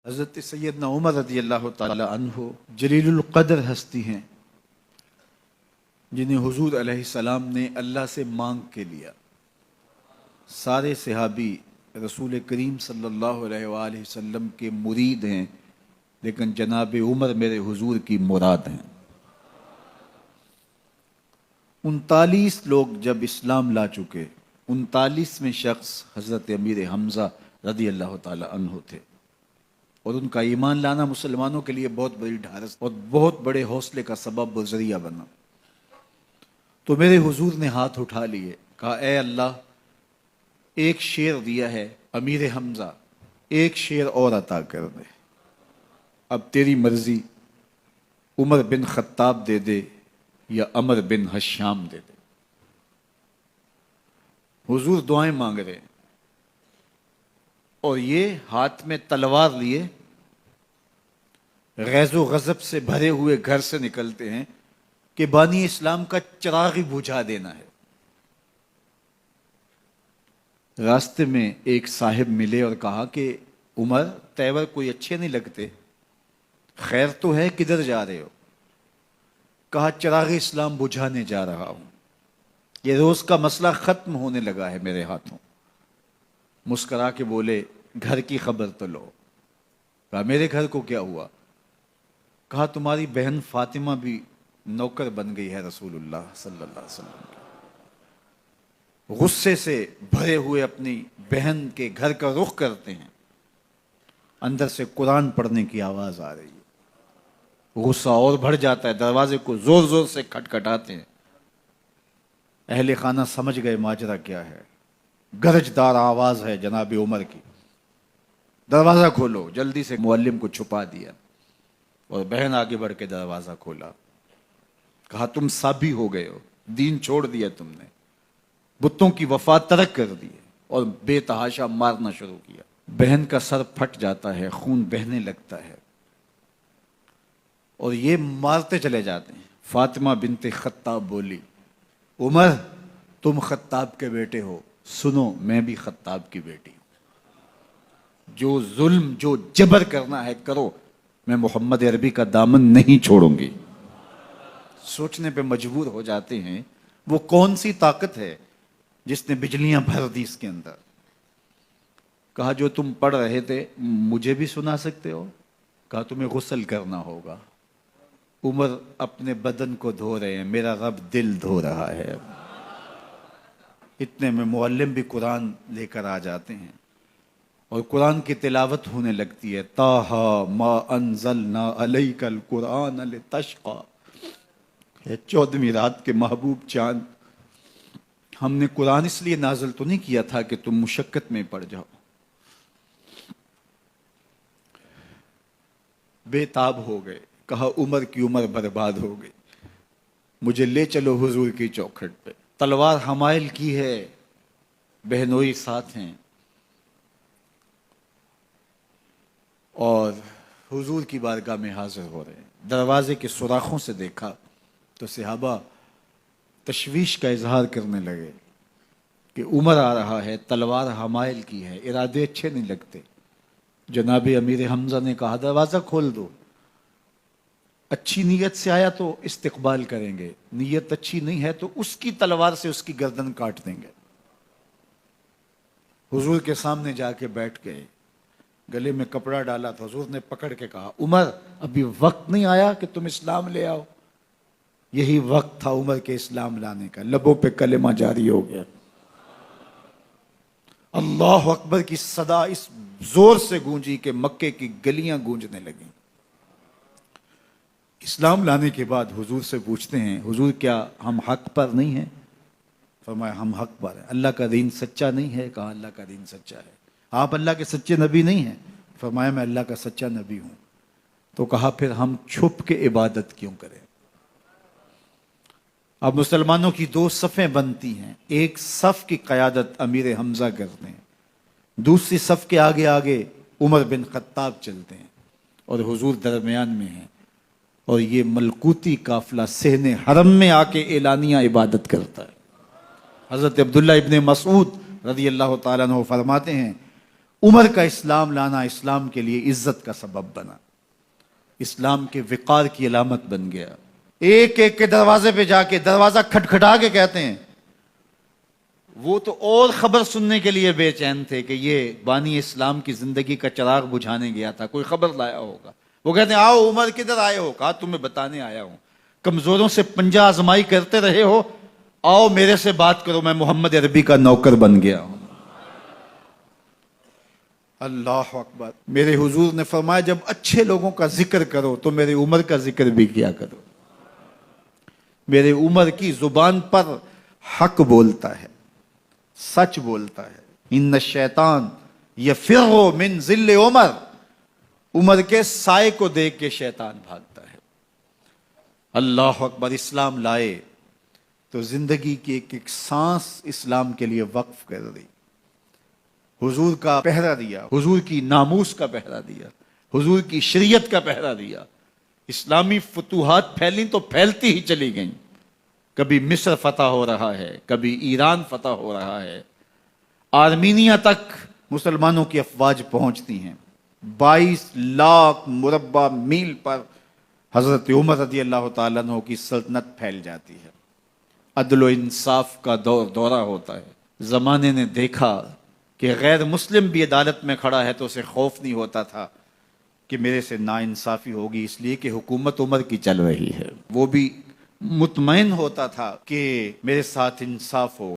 حضرت سیدنا عمر رضی اللہ تعالی عنہ جلیل القدر ہستی ہیں جنہیں حضور علیہ السلام نے اللہ سے مانگ کے لیا۔ سارے صحابی رسول کریم صلی اللہ علیہ وآلہ وسلم کے مرید ہیں، لیکن جناب عمر میرے حضور کی مراد ہیں۔ 39 لوگ جب اسلام لا چکے، 39ویں شخص حضرت امیر حمزہ رضی اللہ تعالی عنہ تھے، اور ان کا ایمان لانا مسلمانوں کے لیے بہت بڑی ڈھارس اور بہت بڑے حوصلے کا سبب و ذریعہ بنا۔ تو میرے حضور نے ہاتھ اٹھا لیے، کہا اے اللہ، ایک شیر دیا ہے امیر حمزہ، ایک شیر اور عطا کر دے، اب تیری مرضی، عمر بن خطاب دے دے یا عمر بن حشام دے دے۔ حضور دعائیں مانگ رہے ہیں، اور یہ ہاتھ میں تلوار لیے غیظ و غضب سے بھرے ہوئے گھر سے نکلتے ہیں کہ بانی اسلام کا چراغ بجھا دینا ہے۔ راستے میں ایک صاحب ملے اور کہا کہ عمر، تیور کوئی اچھے نہیں لگتے، خیر تو ہے، کدھر جا رہے ہو؟ کہا چراغ اسلام بجھانے جا رہا ہوں، یہ روز کا مسئلہ ختم ہونے لگا ہے میرے ہاتھوں۔ مسکرا کے بولے گھر کی خبر تو لو۔ کہا میرے گھر کو کیا ہوا؟ کہا تمہاری بہن فاطمہ بھی نوکر بن گئی ہے رسول اللہ صلی اللہ علیہ وسلم کی۔ غصے سے بھرے ہوئے اپنی بہن کے گھر کا رخ کرتے ہیں، اندر سے قرآن پڑھنے کی آواز آ رہی ہے، غصہ اور بڑھ جاتا ہے، دروازے کو زور زور سے کھٹکھٹاتے ہیں۔ اہل خانہ سمجھ گئے ماجرا کیا ہے، گرجدار آواز ہے جناب عمر کی، دروازہ کھولو۔ جلدی سے معلم کو چھپا دیا اور بہن آگے بڑھ کے دروازہ کھولا۔ کہا تم سابی ہو گئے ہو، دین چھوڑ دیا تم نے، بتوں کی وفا ترک کر دی اور بے تحاشا مارنا شروع کیا۔ بہن کا سر پھٹ جاتا ہے، خون بہنے لگتا ہے، اور یہ مارتے چلے جاتے ہیں۔ فاطمہ بنت خطاب بولی عمر تم خطاب کے بیٹے ہو، سنو میں بھی خطاب کی بیٹی ہوں، جو ظلم جو جبر کرنا ہے کرو، میں محمد عربی کا دامن نہیں چھوڑوں گی۔ سوچنے پہ مجبور ہو جاتے ہیں وہ کون سی طاقت ہے جس نے بجلیاں بھر دی اس کے اندر۔ کہا جو تم پڑھ رہے تھے مجھے بھی سنا سکتے ہو؟ کہا تمہیں غسل کرنا ہوگا۔ عمر اپنے بدن کو دھو رہے ہیں، میرا رب دل دھو رہا ہے۔ اتنے میں معلم بھی قرآن لے کر آ جاتے ہیں اور قرآن کی تلاوت ہونے لگتی ہے۔ طٰہٰ ما انزلنا علیک القرآن لتشقیٰ، 14ویں رات کے محبوب چاند، ہم نے قرآن اس لیے نازل تو نہیں کیا تھا کہ تم مشقت میں پڑ جاؤ۔ بے تاب ہو گئے، کہا عمر کی عمر برباد ہو گئی، مجھے لے چلو حضور کی چوکھٹ پہ۔ تلوار حمائل کی ہے، بہنوئی ساتھ ہیں، اور حضور کی بارگاہ میں حاضر ہو رہے ہیں۔ دروازے کے سوراخوں سے دیکھا تو صحابہ تشویش کا اظہار کرنے لگے کہ عمر آ رہا ہے، تلوار حمائل کی ہے، ارادے اچھے نہیں لگتے۔ جناب امیر حمزہ نے کہا دروازہ کھول دو، اچھی نیت سے آیا تو استقبال کریں گے، نیت اچھی نہیں ہے تو اس کی تلوار سے اس کی گردن کاٹ دیں گے۔ حضور کے سامنے جا کے بیٹھ گئے، گلے میں کپڑا ڈالا تو حضور نے پکڑ کے کہا عمر ابھی وقت نہیں آیا کہ تم اسلام لے آؤ؟ یہی وقت تھا عمر کے اسلام لانے کا۔ لبوں پہ کلمہ جاری ہو گیا، اللہ اکبر کی صدا اس زور سے گونجی کہ مکے کی گلیاں گونجنے لگیں۔ اسلام لانے کے بعد حضور سے پوچھتے ہیں حضور کیا ہم حق پر نہیں ہیں؟ فرمایا ہم حق پر ہیں۔ اللہ کا دین سچا نہیں ہے؟ کہا اللہ کا دین سچا ہے۔ آپ اللہ کے سچے نبی نہیں ہیں؟ فرمایا میں اللہ کا سچا نبی ہوں۔ تو کہا پھر ہم چھپ کے عبادت کیوں کریں؟ اب مسلمانوں کی 2 صفیں بنتی ہیں، ایک صف کی قیادت امیر حمزہ کرتے ہیں، دوسری صف کے آگے آگے عمر بن خطاب چلتے ہیں، اور حضور درمیان میں ہیں، اور یہ ملکوتی قافلہ صحن حرم میں آ کے اعلانیہ عبادت کرتا ہے۔ حضرت عبداللہ ابن مسعود رضی اللہ تعالیٰ عنہ فرماتے ہیں عمر کا اسلام لانا اسلام کے لیے عزت کا سبب بنا، اسلام کے وقار کی علامت بن گیا۔ ایک ایک کے دروازے پہ جا کے دروازہ کھٹکھٹا کے کہتے ہیں، وہ تو اور خبر سننے کے لیے بے چین تھے کہ یہ بانی اسلام کی زندگی کا چراغ بجھانے گیا تھا، کوئی خبر لایا ہوگا۔ وہ کہتے ہیں آؤ عمر کدھر آئے ہو؟ کہا تمہیں بتانے آیا ہوں، کمزوروں سے پنجہ آزمائی کرتے رہے ہو، آؤ میرے سے بات کرو، میں محمد عربی کا نوکر بن گیا ہوں۔ اللہ اکبر۔ میرے حضور نے فرمایا جب اچھے لوگوں کا ذکر کرو تو میرے عمر کا ذکر بھی کیا کرو۔ میرے عمر کی زبان پر حق بولتا ہے، سچ بولتا ہے۔ ان الشیطان یفر من ظل عمر، عمر کے سائے کو دیکھ کے شیطان بھاگتا ہے۔ اللہ اکبر۔ اسلام لائے تو زندگی کی ایک ایک سانس اسلام کے لیے وقف کر دی، حضور کا پہرا دیا، حضور کی ناموس کا پہرا دیا، حضور کی شریعت کا پہرا دیا۔ اسلامی فتوحات پھیلیں تو پھیلتی ہی چلی گئیں، کبھی مصر فتح ہو رہا ہے، کبھی ایران فتح ہو رہا ہے، آرمینیا تک مسلمانوں کی افواج پہنچتی ہیں۔ 22 لاکھ مربع میل پر حضرت عمر رضی اللہ تعالیٰ عنہ کی سلطنت پھیل جاتی ہے۔ عدل و انصاف کا دورہ ہوتا ہے۔ زمانے نے دیکھا کہ غیر مسلم بھی عدالت میں کھڑا ہے تو اسے خوف نہیں ہوتا تھا کہ میرے سے ناانصافی ہوگی، اس لیے کہ حکومت عمر کی چل رہی ہے۔ وہ بھی مطمئن ہوتا تھا کہ میرے ساتھ انصاف ہو۔